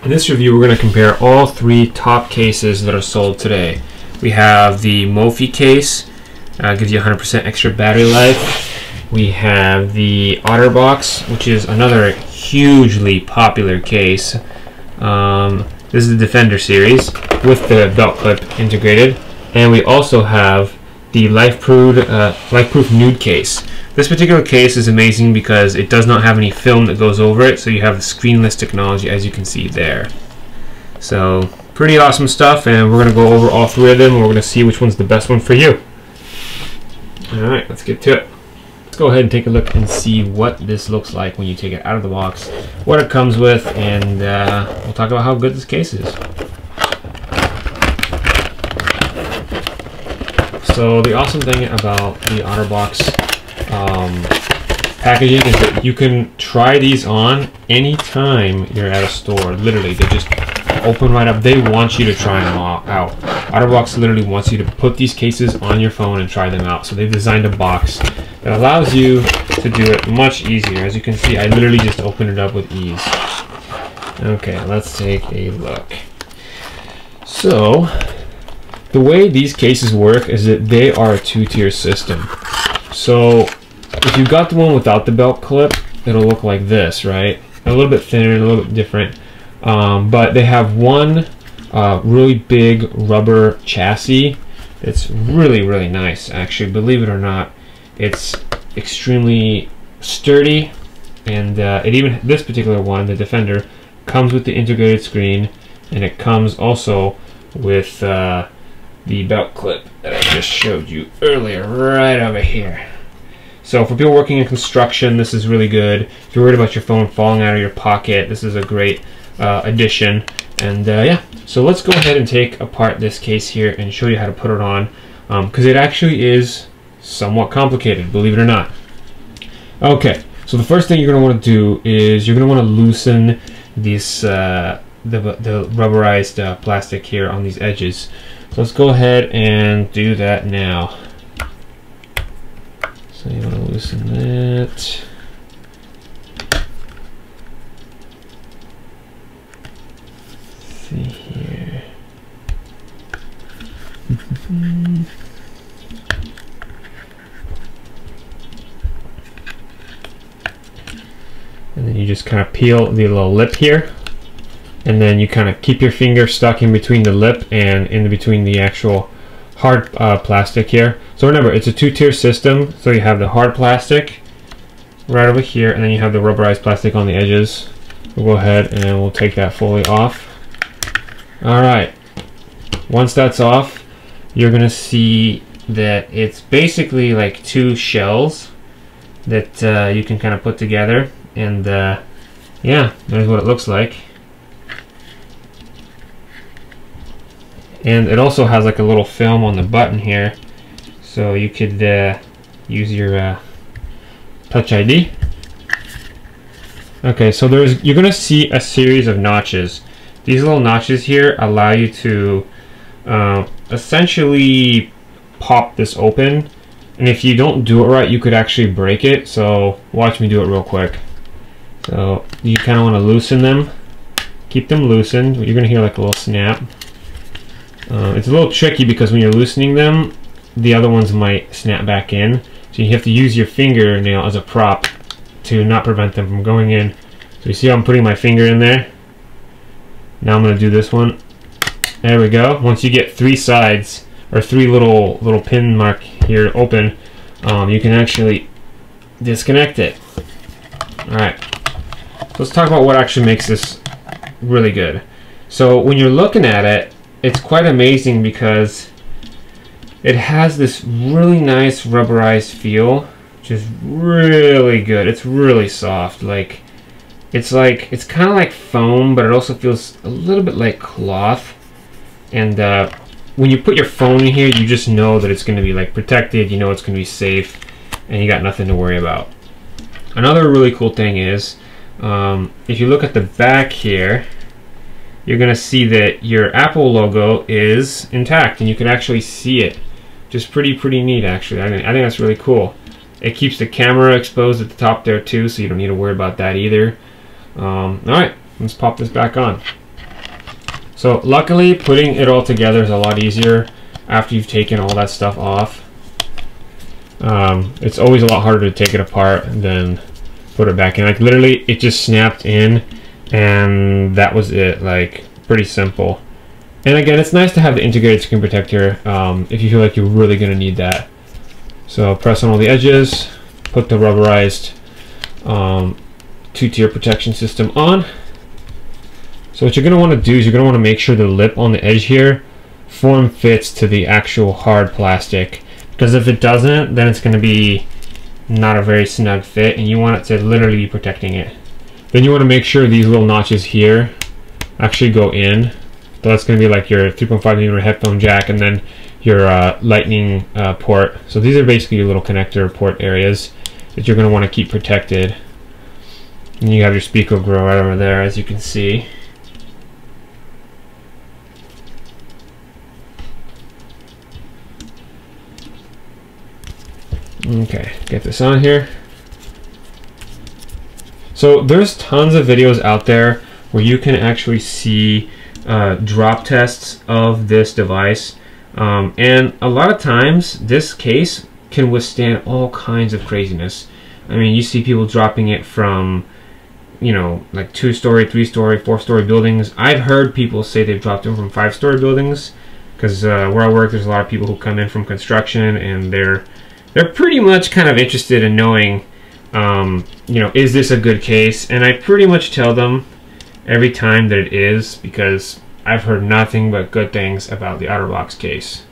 In this review, we're going to compare all three top cases that are sold today. We have the Mophie case, gives you 100% extra battery life. We have the OtterBox, which is another hugely popular case. This is the Defender series with the belt clip integrated. And we also have the LifeProof nude case. This particular case is amazing because it does not have any film that goes over it, so you have the screenless technology, as you can see there. So pretty awesome stuff, and we're going to go over all three of them, and we're going to see which one's the best one for you. Alright, let's get to it. Let's go ahead and take a look and see what this looks like when you take it out of the box, what it comes with, and we'll talk about how good this case is. So the awesome thing about the OtterBox packaging is that you can try these on anytime you're at a store. Literally, they just open right up. They want you to try them all out. OtterBox literally wants you to put these cases on your phone and try them out. So they've designed a box that allows you to do it much easier. As you can see, I literally just opened it up with ease. Okay, let's take a look. So the way these cases work is that they are a two-tier system. So if you got the one without the belt clip, it'll look like this, right? A little bit thinner, a little bit different. But they have one really big rubber chassis. It's really, really nice, actually. Believe it or not, it's extremely sturdy. And this particular one, the Defender, comes with the integrated screen, and it comes also with the belt clip that I just showed you earlier, right over here. So for people working in construction, this is really good. If you're worried about your phone falling out of your pocket, this is a great addition. And yeah, so let's go ahead and take apart this case here and show you how to put it on, because it actually is somewhat complicated, believe it or not. Okay, so the first thing you're going to want to do is you're going to want to loosen this the rubberized plastic here on these edges. So let's go ahead and do that now. So you want to loosen that. See here. And then you just kind of peel the little lip here. And then you kind of keep your finger stuck in between the lip and in between the actual hard plastic here. So remember, it's a two-tier system. So you have the hard plastic right over here, and then you have the rubberized plastic on the edges. We'll go ahead and we'll take that fully off. Alright, once that's off, you're going to see that it's basically like two shells that you can kind of put together. And yeah, there's what it looks like. And it also has like a little film on the button here, so you could use your Touch ID. Okay, so you're going to see a series of notches. These little notches here allow you to essentially pop this open, and if you don't do it right, you could actually break it. So watch me do it real quick. So you kind of want to loosen them, keep them loosened. You're going to hear like a little snap. It's a little tricky because when you're loosening them, the other ones might snap back in. So you have to use your fingernail as a prop to not prevent them from going in. So you see how I'm putting my finger in there? Now I'm going to do this one. There we go. Once you get three sides, or three little pin mark here open, you can actually disconnect it. Alright, so let's talk about what actually makes this really good. So when you're looking at it, it's quite amazing because it has this really nice rubberized feel, which is really good. It's really soft. It's kind of like foam, but it also feels a little bit like cloth. And when you put your phone in here, you just know that it's going to be like protected. You know it's going to be safe, and you got nothing to worry about. Another really cool thing is, if you look at the back here, you're going to see that your Apple logo is intact, and you can actually see it. Just pretty neat, actually. I think that's really cool. It keeps the camera exposed at the top there too, so you don't need to worry about that either. Alright, let's pop this back on. So luckily, putting it all together is a lot easier after you've taken all that stuff off. It's always a lot harder to take it apart than put it back in. Like literally, it just snapped in, and that was it. Like pretty simple. And again, it's nice to have the integrated screen protector if you feel like you're really going to need that. So press on all the edges, put the rubberized two-tier protection system on. So what you're going to want to do is you're going to want to make sure the lip on the edge here form fits to the actual hard plastic, because if it doesn't, then it's going to be not a very snug fit, and you want it to literally be protecting it. Then you want to make sure these little notches here actually go in. So that's going to be like your 3.5mm headphone jack, and then your lightning port. So these are basically your little connector port areas that you're going to want to keep protected. And you have your speaker grill right over there, as you can see. Okay, get this on here. So there's tons of videos out there where you can actually see drop tests of this device, and a lot of times this case can withstand all kinds of craziness. I mean, you see people dropping it from, you know, like 2-story, 3-story, 4-story buildings. I've heard people say they've dropped them from 5-story buildings, because where I work, there's a lot of people who come in from construction, and they're pretty much kind of interested in knowing, you know, is this a good case? And I pretty much tell them every time that it is, because I've heard nothing but good things about the OtterBox case.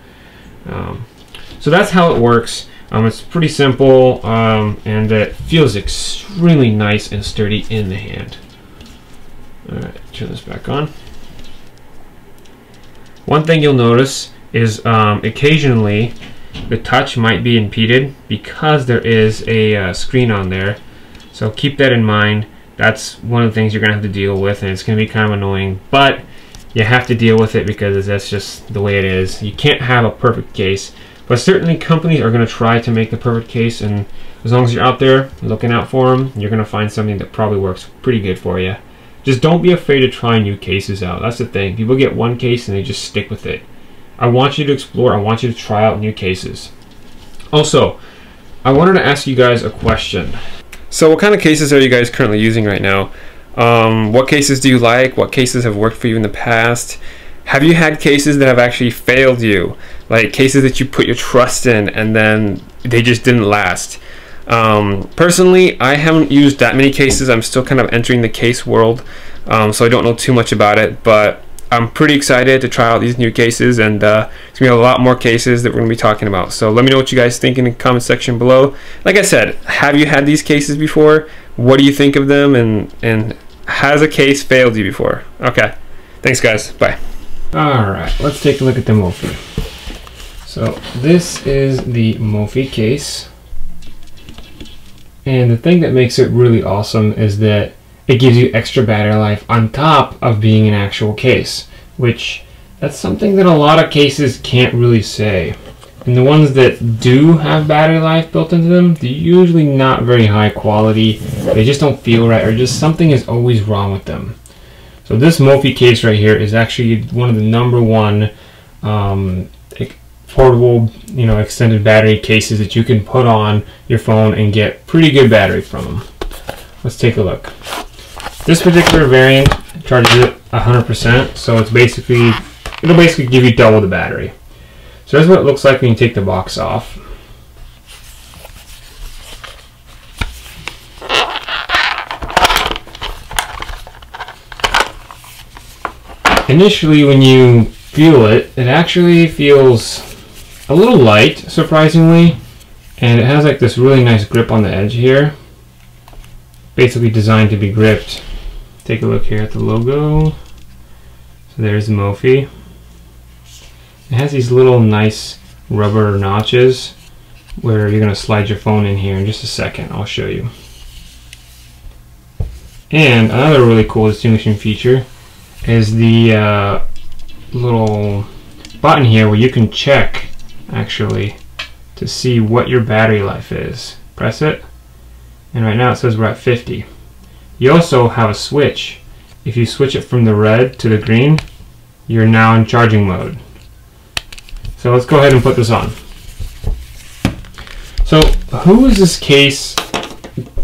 So that's how it works. It's pretty simple, and it feels extremely nice and sturdy in the hand. Alright, turn this back on. One thing you'll notice is occasionally the touch might be impeded because there is a screen on there. So keep that in mind. That's one of the things you're going to have to deal with, and it's going to be kind of annoying, but you have to deal with it because that's just the way it is. You can't have a perfect case, but certainly companies are going to try to make the perfect case, and as long as you're out there looking out for them, you're going to find something that probably works pretty good for you. Just don't be afraid to try new cases out. That's the thing. People get one case and they just stick with it. I want you to explore. I want you to try out new cases. Also, I wanted to ask you guys a question. So what kind of cases are you guys currently using right now? What cases do you like? What cases have worked for you in the past? Have you had cases that have actually failed you? Like cases that you put your trust in and then they just didn't last? Personally, I haven't used that many cases. I'm still kind of entering the case world, so I don't know too much about it, but I'm pretty excited to try out these new cases, and there's going to be a lot more cases that we're going to be talking about. So let me know what you guys think in the comment section below. Like I said, have you had these cases before? What do you think of them, and has a case failed you before? Okay, thanks guys, bye. Alright, let's take a look at the Mophie. So this is the Mophie case, and the thing that makes it really awesome is that it gives you extra battery life on top of being an actual case, which that's something that a lot of cases can't really say. And the ones that do have battery life built into them, they're usually not very high quality. They just don't feel right, or just something is always wrong with them. So this Mophie case right here is actually one of the #1 portable, you know, extended battery cases that you can put on your phone and get pretty good battery from them. Let's take a look. This particular variant charges it 100%, so it's basically, it'll basically give you double the battery. So that's what it looks like when you take the box off. Initially, when you feel it, it actually feels a little light, surprisingly, and it has like this really nice grip on the edge here. Basically designed to be gripped. Take a look here at the logo. So there's the Mophie. It has these little nice rubber notches where you're going to slide your phone in here in just a second. I'll show you. And another really cool distinguishing feature is the little button here where you can check actually to see what your battery life is. Press it, and right now it says we're at 50. You also have a switch. If you switch it from the red to the green, you're now in charging mode. So let's go ahead and put this on. So who is this case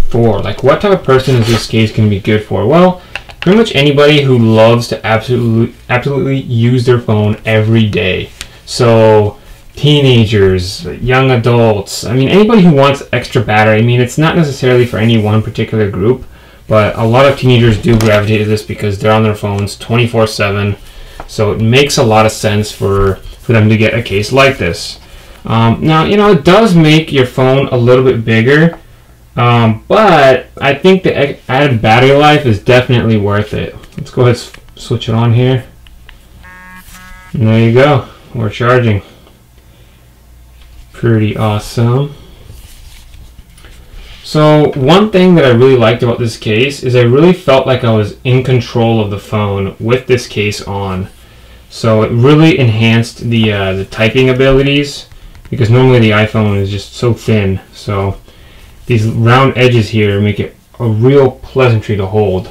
for? Like, what type of person is this case going to be good for? Well, pretty much anybody who loves to absolutely use their phone every day. So teenagers, young adults, I mean anybody who wants extra battery. I mean, it's not necessarily for any one particular group, but a lot of teenagers do gravitate to this because they're on their phones 24/7. So it makes a lot of sense for them to get a case like this. Now, you know, it does make your phone a little bit bigger, but I think the added battery life is definitely worth it. Let's go ahead and switch it on here. And there you go. We're charging. Pretty awesome. So one thing that I really liked about this case is I really felt like I was in control of the phone with this case on. So it really enhanced the typing abilities, because normally the iPhone is just so thin. So these round edges here make it a real pleasantry to hold.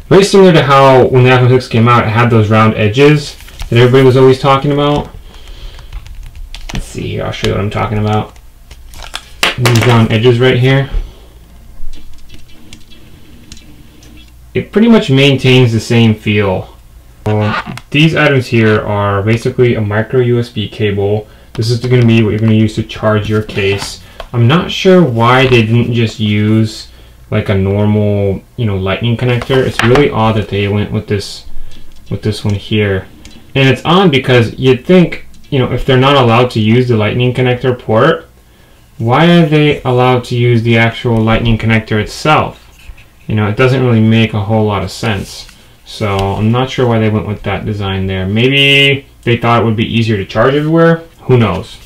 Very similar to how when the iPhone 6 came out, it had those round edges that everybody was always talking about. Let's see here, I'll show you what I'm talking about. These round edges right here. It pretty much maintains the same feel. These items here are basically a micro USB cable. This is going to be what you're going to use to charge your case. I'm not sure why they didn't just use like a normal, you know, lightning connector. It's really odd that they went with this one here. And it's on because you'd think, you know, if they're not allowed to use the lightning connector port, why are they allowed to use the actual lightning connector itself? You know, it doesn't really make a whole lot of sense. So I'm not sure why they went with that design there. Maybe they thought it would be easier to charge everywhere. Who knows?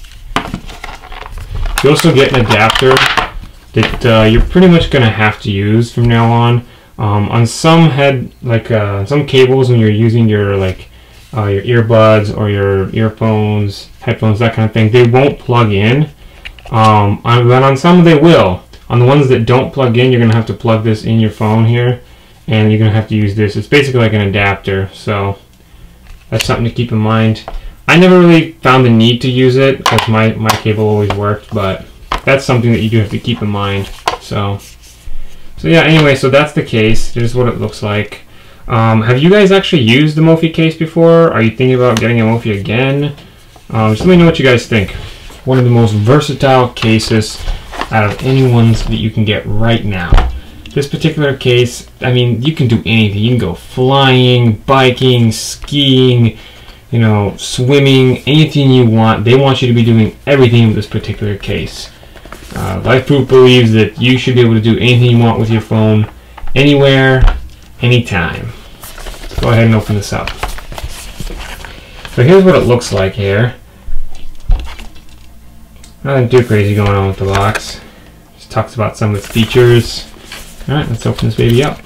You also get an adapter that you're pretty much going to have to use from now on. On some some cables, when you're using your your earbuds or your earphones, headphones, that kind of thing, they won't plug in. But on some they will. On the ones that don't plug in, you're going to have to plug this in your phone here, and you're going to have to use this. It's basically like an adapter, so that's something to keep in mind. I never really found the need to use it because my cable always worked, but that's something that you do have to keep in mind. So yeah, anyway, so that's the case. Here's what it looks like. Have you guys actually used the Mophie case before? Are you thinking about getting a Mophie again? Just let me know what you guys think. One of the most versatile cases out of any ones that you can get right now. This particular case, I mean, you can do anything. You can go flying, biking, skiing, you know, swimming, anything you want. They want you to be doing everything with this particular case. LifeProof believes that you should be able to do anything you want with your phone, anywhere, anytime. Let's go ahead and open this up. So here's what it looks like here. Nothing too crazy going on with the box. Just talks about some of its features. Alright, let's open this baby up.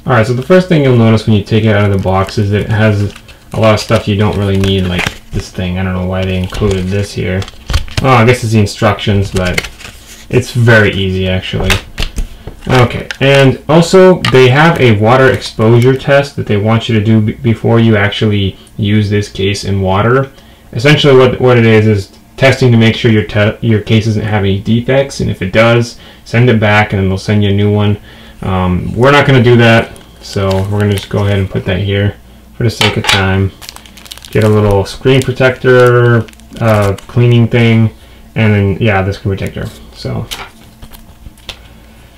Alright, so the first thing you'll notice when you take it out of the box is that it has a lot of stuff you don't really need, like this thing. I don't know why they included this here. Oh, I guess it's the instructions, but it's very easy actually. Okay, and also they have a water exposure test that they want you to do before you actually use this case in water. Essentially what it is testing to make sure your case doesn't have any defects, and if it does, send it back and then they'll send you a new one. We're not going to do that, so we're going to just go ahead and put that here for the sake of time. Get a little screen protector, cleaning thing, and then, yeah, the screen protector.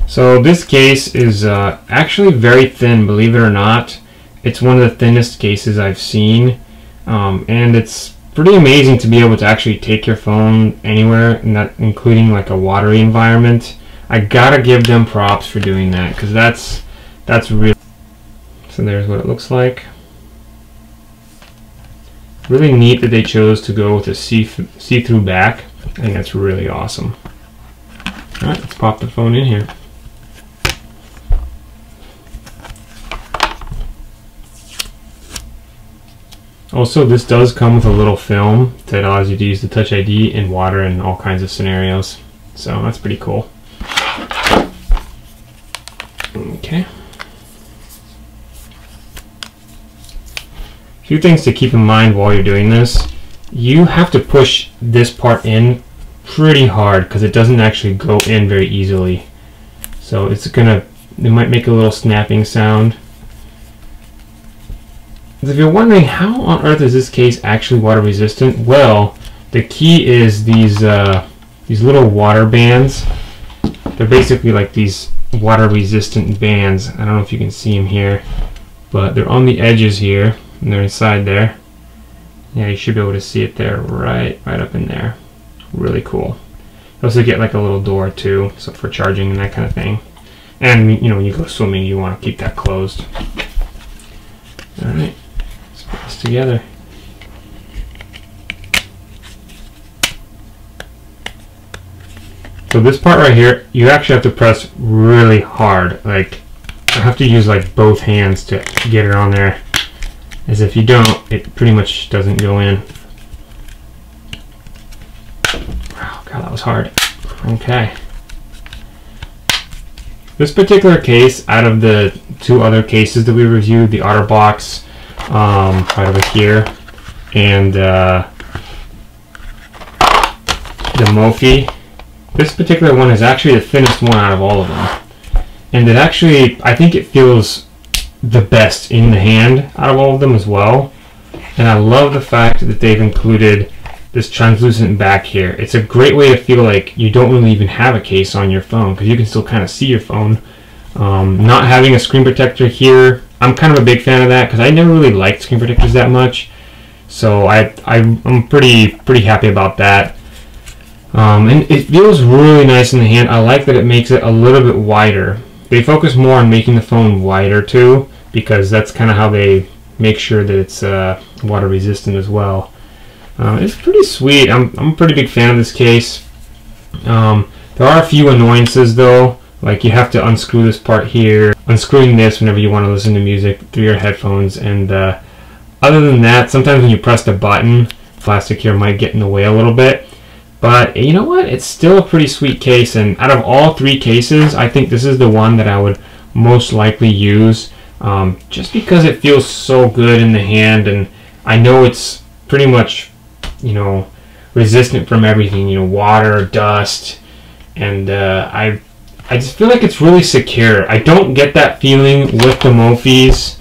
So this case is actually very thin, believe it or not. It's one of the thinnest cases I've seen, and it's pretty amazing to be able to actually take your phone anywhere, and that including like a watery environment. I gotta give them props for doing that, because that's real. So there's what it looks like. Really neat that they chose to go with a see-through back. I think that's really awesome. Alright, let's pop the phone in here. Also, this does come with a little film that allows you to use the Touch ID in water and all kinds of scenarios. So that's pretty cool. Okay. A few things to keep in mind while you're doing this. You have to push this part in pretty hard because it doesn't actually go in very easily. So it might make a little snapping sound. If you're wondering how on earth is this case actually water resistant, well, the key is these little water bands. They're basically like these water resistant bands. I don't know if you can see them here, but they're on the edges here and they're inside there. Yeah, you should be able to see it there, right up in there. Really cool. You also get like a little door too, so for charging and that kind of thing. And you know, when you go swimming, you want to keep that closed. All right, let's put this together. So this part right here, you actually have to press really hard. Like, I have to use like both hands to get it on there. As if you don't, it pretty much doesn't go in. Wow, God, that was hard. Okay. This particular case, out of the two other cases that we reviewed, the OtterBox right over here, and the Mophie, this particular one is actually the thinnest one out of all of them. And it actually, I think it feels the best in the hand out of all of them as well. And I love the fact that they've included this translucent back here. It's a great way to feel like you don't really even have a case on your phone because you can still kind of see your phone. Not having a screen protector here, I'm kind of a big fan of that because I never really liked screen protectors that much. So I'm pretty happy about that. And it feels really nice in the hand. I like that it makes it a little bit wider. They focus more on making the phone wider too, because that's kind of how they make sure that it's water resistant as well. It's pretty sweet. I'm a pretty big fan of this case. There are a few annoyances though, like you have to unscrew this part here, unscrewing this whenever you want to listen to music through your headphones, and other than that, sometimes when you press the button, plastic here might get in the way a little bit. But you know what? It's still a pretty sweet case, and out of all three cases, I think this is the one that I would most likely use, just because it feels so good in the hand, and I know it's pretty much, you know, resistant from everything, you know, water, dust, and I just feel like it's really secure. I don't get that feeling with the Mophies,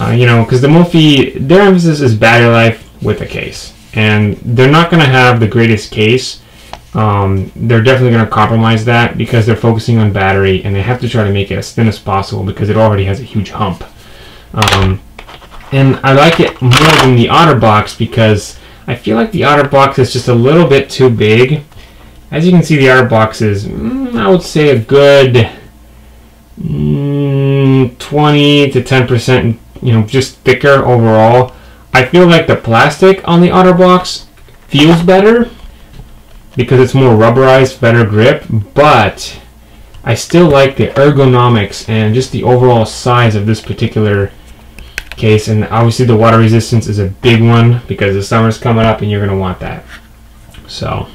you know, because the Mophie, their emphasis is battery life with a case. And they're not going to have the greatest case. They're definitely going to compromise that because they're focusing on battery, and they have to try to make it as thin as possible because it already has a huge hump. And I like it more than the OtterBox because I feel like the OtterBox is just a little bit too big. As you can see, the OtterBox is, I would say, a good 20 to 10%, you know, just thicker overall. I feel like the plastic on the OtterBox feels better because it's more rubberized, better grip, but I still like the ergonomics and just the overall size of this particular case. And obviously the water resistance is a big one because the summer's coming up and you're going to want that. So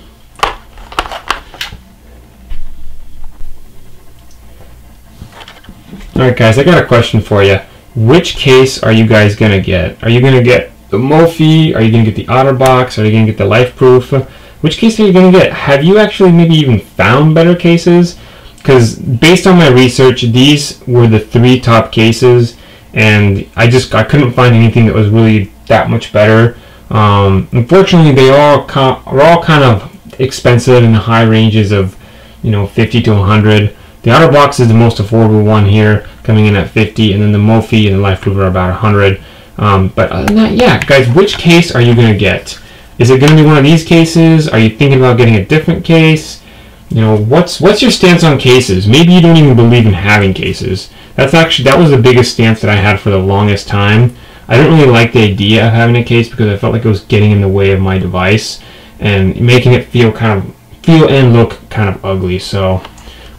alright guys, I got a question for you. Which case are you guys going to get? Are you going to get the Mophie? Are you going to get the OtterBox? Are you going to get the LifeProof? Which case are you going to get? Have you actually maybe even found better cases? Because based on my research, these were the three top cases, and I couldn't find anything that was really that much better. Unfortunately, they are all kind of expensive in the high ranges of, you know, 50 to 100. The OtterBox is the most affordable one here, coming in at 50, and then the Mophie and the LifeProof are about 100. But other than that, yeah, guys, which case are you going to get? Is it going to be one of these cases? Are you thinking about getting a different case? You know, what's your stance on cases? Maybe you don't even believe in having cases. That was the biggest stance that I had for the longest time. I didn't really like the idea of having a case because I felt like it was getting in the way of my device and making it feel and look kind of ugly. So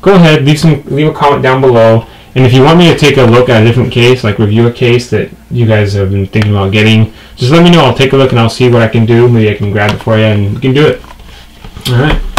go ahead, leave a comment down below, And if you want me to take a look at a different case, like review a case that you guys have been thinking about getting, just let me know. I'll take a look and I'll see what I can do. Maybe I can grab it for you and we can do it. Alright.